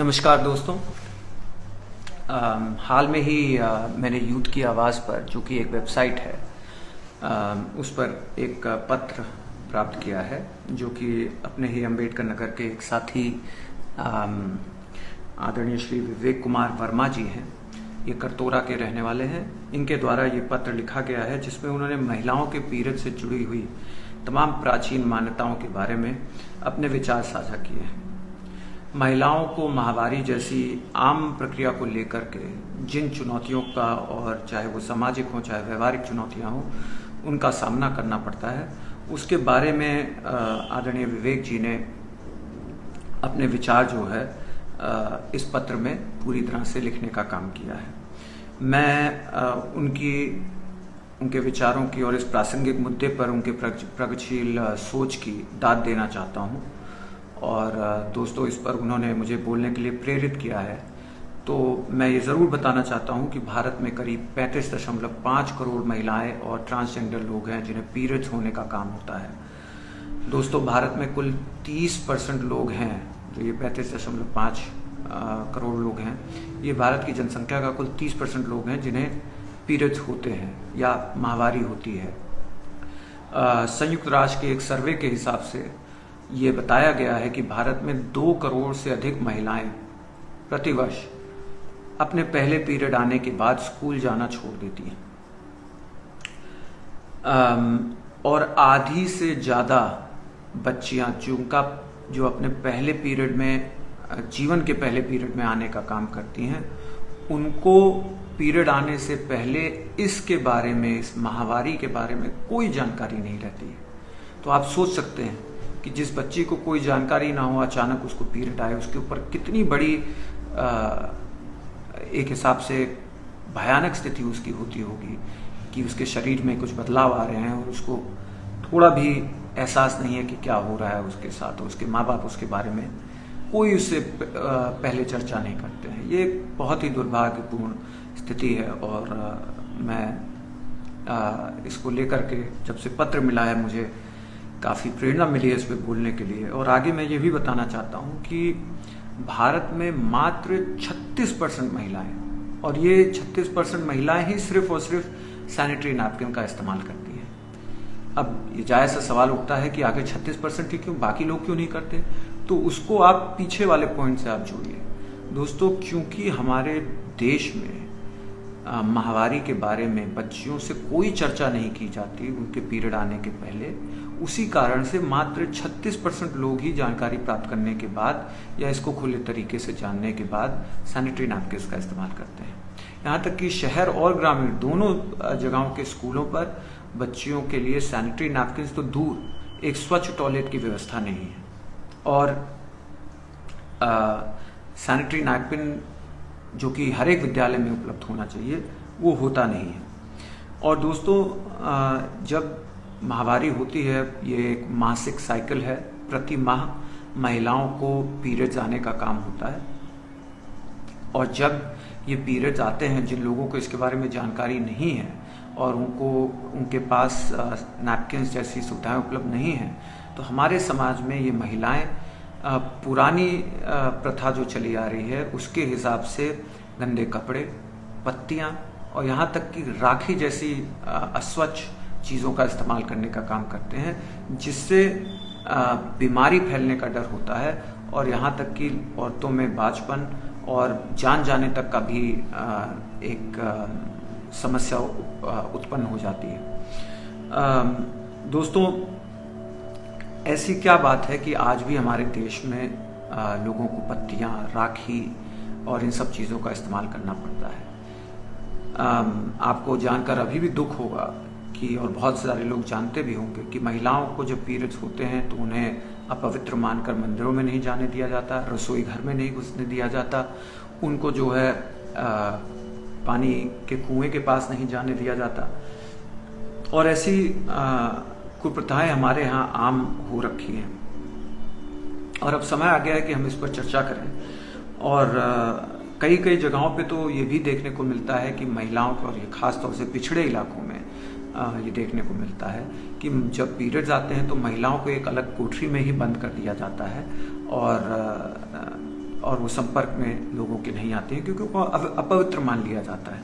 नमस्कार दोस्तों। हाल में ही मैंने यूथ की आवाज़ पर, जो कि एक वेबसाइट है, उस पर एक पत्र प्राप्त किया है, जो कि अपने ही अम्बेडकर नगर के एक साथी आदरणीय श्री विवेक कुमार वर्मा जी हैं। ये करतोरा के रहने वाले हैं। इनके द्वारा ये पत्र लिखा गया है, जिसमें उन्होंने महिलाओं के पीरियड से जुड़ी हुई तमाम प्राचीन मान्यताओं के बारे में अपने विचार साझा किए हैं। महिलाओं को माहवारी जैसी आम प्रक्रिया को लेकर के जिन चुनौतियों का, और चाहे वो सामाजिक हो चाहे व्यवहारिक चुनौतियां हो, उनका सामना करना पड़ता है, उसके बारे में आदरणीय विवेक जी ने अपने विचार जो है इस पत्र में पूरी तरह से लिखने का काम किया है। मैं उनके विचारों की और इस प्रासंगिक मुद्दे पर उनके प्रगतिशील सोच की दाद देना चाहता हूँ। और दोस्तों, इस पर उन्होंने मुझे बोलने के लिए प्रेरित किया है। तो मैं ये ज़रूर बताना चाहता हूँ कि भारत में करीब 35.5 करोड़ महिलाएं और ट्रांसजेंडर लोग हैं जिन्हें पीरियड्स होने का काम होता है। दोस्तों, भारत में कुल 30% लोग हैं, जो ये 35.5 करोड़ लोग हैं, ये भारत की जनसंख्या का कुल 30% लोग हैं जिन्हें पीरियड्स होते हैं या माहवारी होती है। संयुक्त राष्ट्र के एक सर्वे के हिसाब से ये बताया गया है कि भारत में 2 करोड़ से अधिक महिलाएं प्रतिवर्ष अपने पहले पीरियड आने के बाद स्कूल जाना छोड़ देती हैं, और आधी से ज़्यादा बच्चियां जो अपने पहले पीरियड में, जीवन के पहले पीरियड में आने का काम करती हैं, उनको पीरियड आने से पहले इसके बारे में, इस माहवारी के बारे में कोई जानकारी नहीं रहती है। तो आप सोच सकते हैं कि जिस बच्ची को कोई जानकारी ना हो, अचानक उसको पीरियड आए, उसके ऊपर कितनी बड़ी एक हिसाब से भयानक स्थिति उसकी होती होगी कि उसके शरीर में कुछ बदलाव आ रहे हैं और उसको थोड़ा भी एहसास नहीं है कि क्या हो रहा है उसके साथ, और उसके माँ बाप उसके बारे में कोई उससे पहले चर्चा नहीं करते हैं। ये एक बहुत ही दुर्भाग्यपूर्ण स्थिति है। और मैं इसको लेकर के, जब से पत्र मिला है, मुझे काफ़ी प्रेरणा मिली है इस पर बोलने के लिए। और आगे मैं ये भी बताना चाहता हूँ कि भारत में मात्र 36% महिलाएं, और ये 36% महिलाएं ही सिर्फ और सिर्फ सैनिटरी नैपकिन का इस्तेमाल करती हैं। अब ये जायज़ सा सवाल उठता है कि आखिर 36% ही क्यों, बाकी लोग क्यों नहीं करते? तो उसको आप पीछे वाले पॉइंट से आप जोड़िए दोस्तों। क्योंकि हमारे देश में माहवारी के बारे में बच्चियों से कोई चर्चा नहीं की जाती उनके पीरियड आने के पहले, उसी कारण से मात्र 36% लोग ही जानकारी प्राप्त करने के बाद या इसको खुले तरीके से जानने के बाद सैनिटरी नैपकिन्स का इस्तेमाल करते हैं। यहाँ तक कि शहर और ग्रामीण दोनों जगहों के स्कूलों पर बच्चियों के लिए सैनिटरी नैपकिन्स तो दूर, एक स्वच्छ टॉयलेट की व्यवस्था नहीं है। और सैनिटरी नैपकिन जो कि हर एक विद्यालय में उपलब्ध होना चाहिए, वो होता नहीं है। और दोस्तों, जब माहवारी होती है, ये एक मासिक साइकिल है, प्रति माह महिलाओं को पीरियड्स आने का काम होता है। और जब ये पीरियड्स आते हैं, जिन लोगों को इसके बारे में जानकारी नहीं है और उनके पास नैपकिन्स जैसी सुविधाएं उपलब्ध नहीं हैं, तो हमारे समाज में ये महिलाएं पुरानी प्रथा जो चली आ रही है उसके हिसाब से गंदे कपड़े, पत्तियां और यहाँ तक कि राखी जैसी अस्वच्छ चीज़ों का इस्तेमाल करने का काम करते हैं, जिससे बीमारी फैलने का डर होता है। और यहाँ तक कि औरतों में बाझपन और जान जाने तक का भी एक समस्या उत्पन्न हो जाती है। दोस्तों, ऐसी क्या बात है कि आज भी हमारे देश में लोगों को पत्तियां, राखी और इन सब चीज़ों का इस्तेमाल करना पड़ता है। आपको जानकर अभी भी दुख होगा कि, और बहुत सारे लोग जानते भी होंगे कि महिलाओं को जब पीरियड्स होते हैं तो उन्हें अपवित्र मानकर मंदिरों में नहीं जाने दिया जाता, रसोई घर में नहीं घुसने दिया जाता, उनको जो है पानी के कुएं के पास नहीं जाने दिया जाता। और ऐसी कुप्रथाएं हमारे यहाँ आम हो रखी हैं। और अब समय आ गया है कि हम इस पर चर्चा करें। और कई कई जगहों पे तो ये भी देखने को मिलता है कि महिलाओं को, और ये खास तौर से पिछड़े इलाकों में ये देखने को मिलता है कि जब पीरियड्स आते हैं तो महिलाओं को एक अलग कोठरी में ही बंद कर दिया जाता है और और वो संपर्क में लोगों के नहीं आते हैं क्योंकि वो अपवित्र मान लिया जाता है।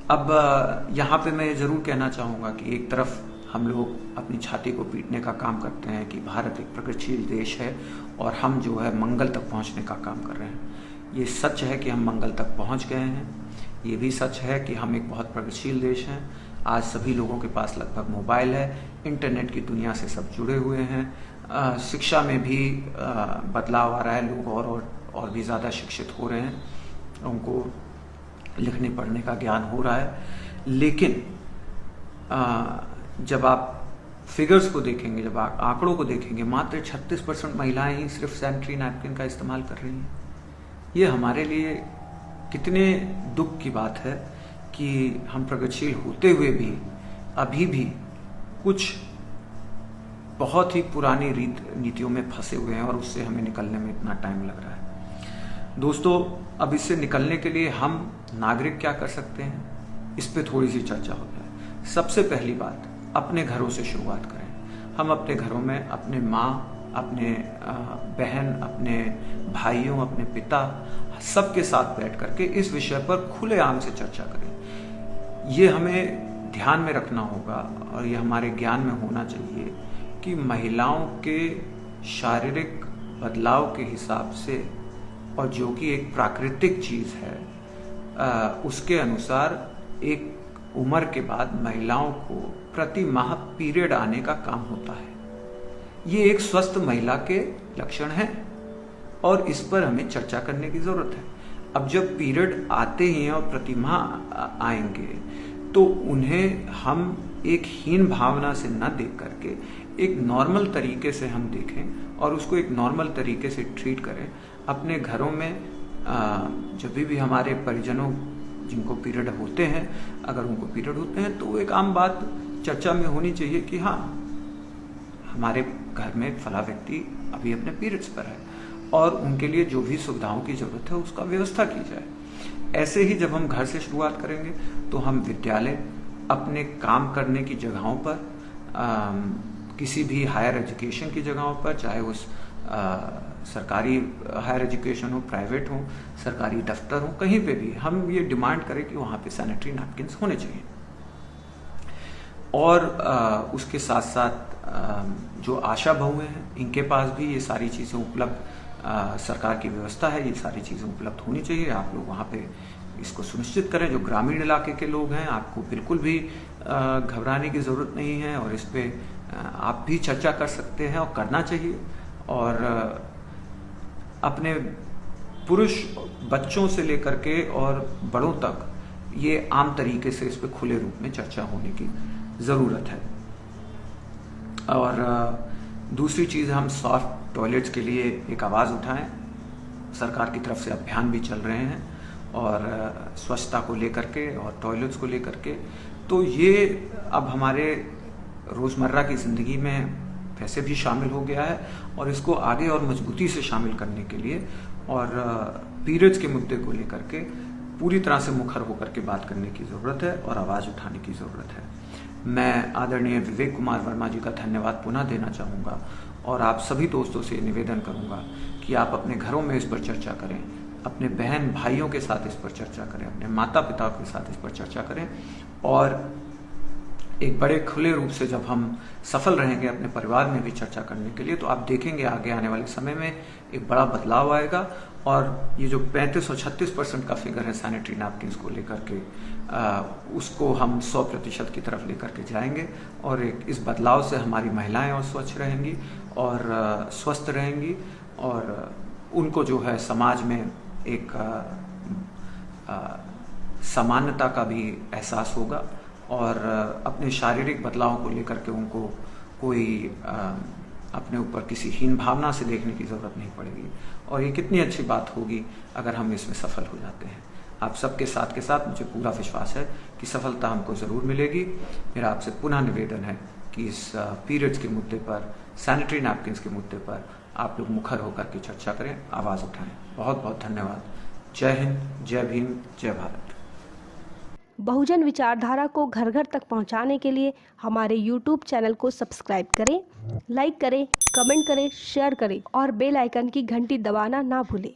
अब यहाँ पे मैं ज़रूर कहना चाहूँगा कि एक तरफ हम लोग अपनी छाती को पीटने का काम करते हैं कि भारत एक प्रगतिशील देश है और हम जो है मंगल तक पहुँचने का काम कर रहे हैं। ये सच है कि हम मंगल तक पहुँच गए हैं। ये भी सच है कि हम एक बहुत प्रगतिशील देश हैं। आज सभी लोगों के पास लगभग मोबाइल है, इंटरनेट की दुनिया से सब जुड़े हुए हैं। शिक्षा में भी बदलाव आ रहा है, लोग और भी ज़्यादा शिक्षित हो रहे हैं, उनको लिखने पढ़ने का ज्ञान हो रहा है। लेकिन जब आप फिगर्स को देखेंगे, जब आप आंकड़ों को देखेंगे, मात्र 36% महिलाएं ही सिर्फ सैनिटरी नैपकिन का इस्तेमाल कर रही हैं। ये हमारे लिए कितने दुख की बात है कि हम प्रगतिशील होते हुए भी अभी भी कुछ बहुत ही पुरानी नीतियों में फंसे हुए हैं और उससे हमें निकलने में इतना टाइम लग रहा है। दोस्तों, अब इससे निकलने के लिए हम नागरिक क्या कर सकते हैं, इस पे थोड़ी सी चर्चा हो जाए। सबसे पहली बात, अपने घरों से शुरुआत करें। हम अपने घरों में अपने माँ, अपने बहन, अपने भाइयों, अपने पिता, सबके साथ बैठ करके इस विषय पर खुलेआम से चर्चा करें। ये हमें ध्यान में रखना होगा और ये हमारे ज्ञान में होना चाहिए कि महिलाओं के शारीरिक बदलाव के हिसाब से और जो कि एक प्राकृतिक चीज है, उसके अनुसार एक उम्र के बाद महिलाओं को प्रति माह पीरियड आने का काम होता है। ये एक स्वस्थ महिला के लक्षण हैं और इस पर हमें चर्चा करने की जरूरत है। अब जब पीरियड आते ही हैं और प्रति माह आएंगे तो उन्हें हम एक हीन भावना से न देख करके एक नॉर्मल तरीके से हम देखें और उसको एक नॉर्मल तरीके से ट्रीट करें। अपने घरों में जब भी हमारे परिजनों जिनको पीरियड होते हैं, अगर उनको पीरियड होते हैं, तो एक आम बात चर्चा में होनी चाहिए कि हाँ, हमारे घर में फला व्यक्ति अभी अपने पीरियड्स पर है और उनके लिए जो भी सुविधाओं की जरूरत है उसका व्यवस्था की जाए। ऐसे ही जब हम घर से शुरुआत करेंगे तो हम विद्यालय, अपने काम करने की जगहों पर, किसी भी हायर एजुकेशन की जगहों पर, चाहे उस सरकारी हायर एजुकेशन हो, प्राइवेट हो, सरकारी दफ्तर हो, कहीं पे भी हम ये डिमांड करें कि वहाँ पे सैनिटरी नैपकिन होने चाहिए। और उसके साथ साथ जो आशा बहुएं हैं, इनके पास भी ये सारी चीज़ें उपलब्ध, सरकार की व्यवस्था है, ये सारी चीज़ें उपलब्ध होनी चाहिए। आप लोग वहाँ पे इसको सुनिश्चित करें। जो ग्रामीण इलाके के लोग हैं, आपको बिल्कुल भी घबराने की ज़रूरत नहीं है और इस पे आप भी चर्चा कर सकते हैं और करना चाहिए। और अपने पुरुष बच्चों से लेकर के और बड़ों तक ये आम तरीके से इस पे खुले रूप में चर्चा होने की ज़रूरत है। और दूसरी चीज़, हम सॉफ्ट टॉयलेट्स के लिए एक आवाज़ उठाएं। सरकार की तरफ से अभियान भी चल रहे हैं और स्वच्छता को लेकर के और टॉयलेट्स को लेकर के, तो ये अब हमारे रोज़मर्रा की ज़िंदगी में वैसे भी शामिल हो गया है और इसको आगे और मजबूती से शामिल करने के लिए और पीरियड्स के मुद्दे को लेकर के पूरी तरह से मुखर होकर के बात करने की ज़रूरत है और आवाज़ उठाने की ज़रूरत है। मैं आदरणीय विवेक कुमार वर्मा जी का धन्यवाद पुनः देना चाहूँगा और आप सभी दोस्तों से निवेदन करूँगा कि आप अपने घरों में इस पर चर्चा करें, अपने बहन भाइयों के साथ इस पर चर्चा करें, अपने माता पिता के साथ इस पर चर्चा करें और एक बड़े खुले रूप से जब हम सफल रहेंगे अपने परिवार में भी चर्चा करने के लिए, तो आप देखेंगे आगे आने वाले समय में एक बड़ा बदलाव आएगा। और ये जो 35 और 36% का फिगर है सैनिटरी नैपकिन को लेकर के, उसको हम 100% की तरफ लेकर के जाएंगे और इस बदलाव से हमारी महिलाएं और स्वच्छ रहेंगी और स्वस्थ रहेंगी और उनको जो है समाज में एक समानता का भी एहसास होगा और अपने शारीरिक बदलाव को लेकर के उनको कोई अपने ऊपर किसी हीन भावना से देखने की ज़रूरत नहीं पड़ेगी। और ये कितनी अच्छी बात होगी अगर हम इसमें सफल हो जाते हैं। आप सबके साथ के साथ मुझे पूरा विश्वास है कि सफलता हमको ज़रूर मिलेगी। मेरा आपसे पुनः निवेदन है कि इस पीरियड्स के मुद्दे पर, सैनिटरी नैपकिन के मुद्दे पर आप लोग मुखर होकर के चर्चा करें, आवाज़ उठाएं। बहुत बहुत धन्यवाद। जय हिंद, जय भीम, जय भारत। बहुजन विचारधारा को घर घर तक पहुंचाने के लिए हमारे YouTube चैनल को सब्सक्राइब करें, लाइक करें, कमेंट करें, शेयर करें और बेल आइकन की घंटी दबाना ना भूलें।